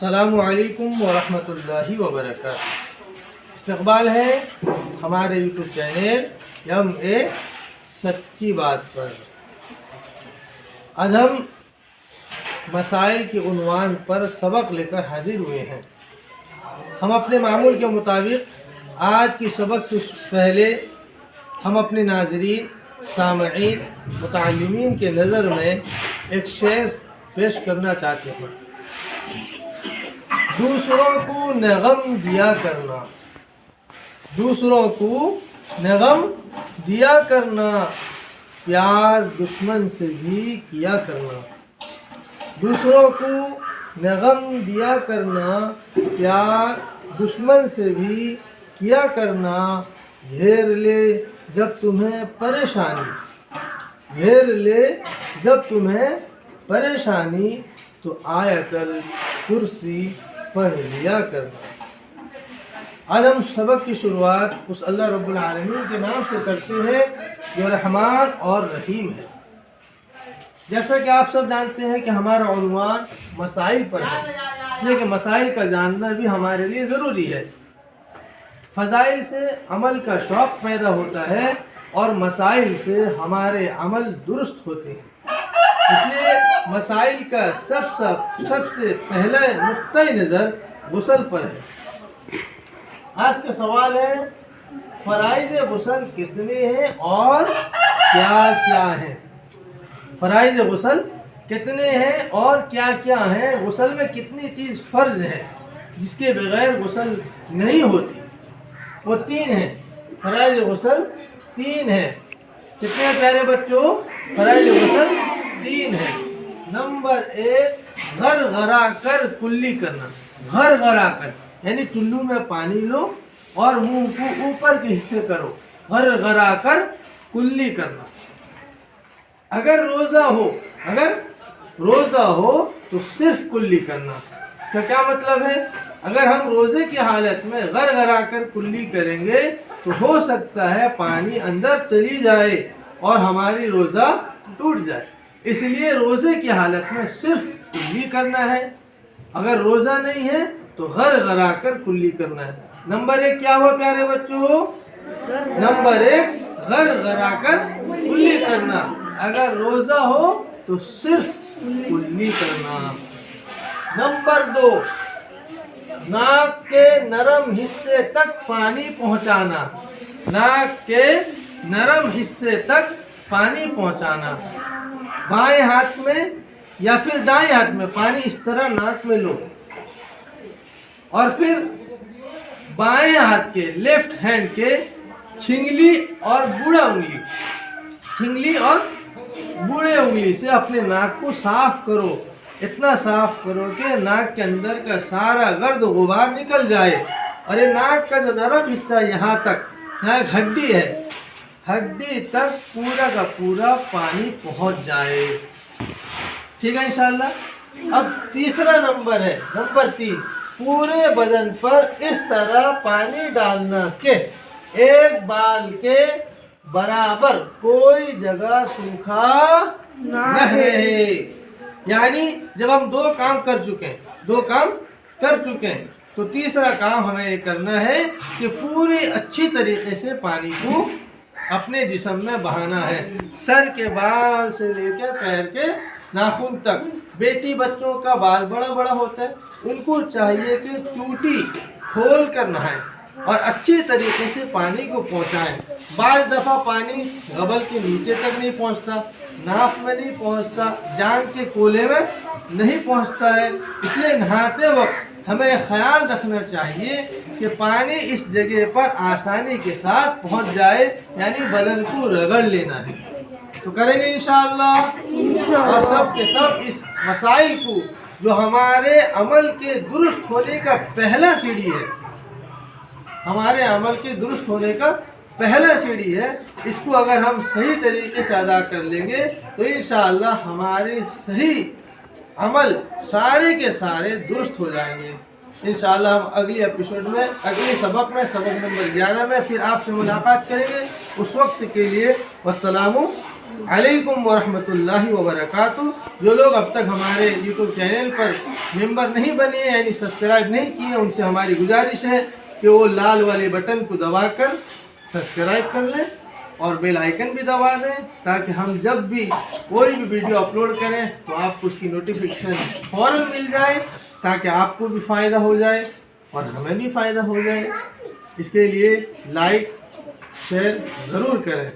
अस्सलामु अलैकुम वरहमतुल्लाहि वबरकातुहू। इस्तकबाल है हमारे यूट्यूब चैनल MA सच्ची बात पर। आज हम मसाइल के उन्वान पर सबक लेकर हाजिर हुए हैं। हम अपने मामूल के मुताबिक आज की सबक से पहले हम अपने नाज़रीन, सामईन, मुतअल्लिमीन के नज़र में एक शेर पेश करना चाहते हैं। दूसरों को न गम दिया करना, दूसरों को न गम दिया करना, प्यार दुश्मन से भी किया करना। दूसरों को न गम दिया करना, प्यार दुश्मन से भी किया करना। घेर ले जब तुम्हें परेशानी, घेर ले जब तुम्हें परेशानी, तो आयतल कुर्सी पढ़ लिया करना। आज हम सबक की शुरुआत उस अल्लाह रब्बुल आलमीन के नाम से करते हैं जो रहमान और रहीम है। जैसा कि आप सब जानते हैं कि हमारा उन्वान मसाइल पर है, इसलिए कि मसाइल का जानना भी हमारे लिए ज़रूरी है। फ़ज़ाइल से अमल का शौक़ पैदा होता है और मसाइल से हमारे अमल दुरुस्त होते हैं। इसलिए मसाइल का सबसे पहला नुक्ता नज़र गुस्ल पर है। आज का सवाल है, फ़राइज़ गुस्ल कितने हैं और क्या क्या हैं? फ़राइज़ गुस्ल कितने हैं और क्या क्या हैं? गुस्ल में कितनी चीज़ फ़र्ज है जिसके बगैर गुस्ल नहीं होती? वो 3 हैं। फ़राइज़ गुस्ल 3 हैं। कितने प्यारे बच्चों? फ़राइज़ गुस्ल 3 है। नंबर 1, घर कर कुल्ली करना। घर कर यानी चुल्लू में पानी लो और मुंह को ऊपर के हिस्से करो। घर कर कुल्ली करना। अगर रोज़ा हो तो सिर्फ कुल्ली करना। इसका क्या मतलब है? अगर हम रोज़े की हालत में घर कर कुल्ली करेंगे तो हो सकता है पानी अंदर चली जाए और हमारी रोज़ा टूट जाए। इसलिए रोज़े की हालत में सिर्फ कुल्ली करना है। अगर रोज़ा नहीं है तो घर कर कुल्ली करना है। नंबर 1 क्या हुआ प्यारे बच्चों? नंबर 1 घर कर कुल्ली करना। अगर रोज़ा हो तो सिर्फ कुल्ली करना। नंबर 2, नाक के नरम हिस्से तक पानी पहुंचाना। नाक के नरम हिस्से तक पानी पहुंचाना। बाएं हाथ में या फिर दाएं हाथ में पानी इस तरह नाक में लो और फिर बाएं हाथ के लेफ्ट हैंड के छिंगली और बूढ़े उंगली से अपने नाक को साफ करो। इतना साफ करो कि नाक के अंदर का सारा गर्द गुबार निकल जाए और ये नाक का जो नरम हिस्सा यहाँ तक, यहाँ हड्डी है, हड्डी तक पूरा का पूरा पानी पहुँच जाए। ठीक है इंशाल्लाह। अब तीसरा नंबर है, नंबर 3, पूरे बदन पर इस तरह पानी डालना कि एक बाल के बराबर कोई जगह सूखा न रहे। यानी जब हम 2 काम कर चुके हैं तो तीसरा काम हमें ये करना है कि पूरी अच्छी तरीके से पानी को अपने जिस्म में बहाना है। सर के बाल से लेकर पैर के नाखून तक। बेटी बच्चों का बाल बड़ा होता है, उनको चाहिए कि चूटी खोल कर नहाएं और अच्छी तरीके से पानी को पहुंचाएं। बाज़ दफ़ा पानी गबल के नीचे तक नहीं पहुंचता, नाक में नहीं पहुंचता, जांघ के कोले में नहीं पहुंचता है। इसलिए नहाते वक्त हमें ख्याल रखना चाहिए कि पानी इस जगह पर आसानी के साथ पहुंच जाए, यानी बदन को रगड़ लेना है। तो करेंगे इंशाअल्लाह। और सब के सब इस मसाइल को, जो हमारे अमल के दुरुस्त होने का पहला सीढ़ी है, हमारे अमल के दुरुस्त होने का पहला सीढ़ी है, इसको अगर हम सही तरीके से अदा कर लेंगे तो इंशाअल्लाह हमारे सही अमल सारे के सारे दुरुस्त हो जाएंगे। इंशाअल्लाह हम अगली एपिसोड में, अगले सबक में, सबक नंबर 11 में फिर आपसे मुलाकात करेंगे। उस वक्त के लिए वस्सलामु अलैकुम वरहमतुल्लाहि वबरकातुह। जो लोग अब तक हमारे यूट्यूब चैनल पर मेंबर नहीं बने हैं यानी सब्सक्राइब नहीं किए, उनसे हमारी गुजारिश है कि वो लाल वाले बटन को दबाकर सब्सक्राइब कर लें और बेल आइकन भी दबा दें, ताकि हम जब भी कोई भी वीडियो अपलोड करें तो आपको उसकी नोटिफिकेशन फ़ौरन मिल जाए, ताकि आपको भी फ़ायदा हो जाए और हमें भी फ़ायदा हो जाए। इसके लिए लाइक शेयर ज़रूर करें।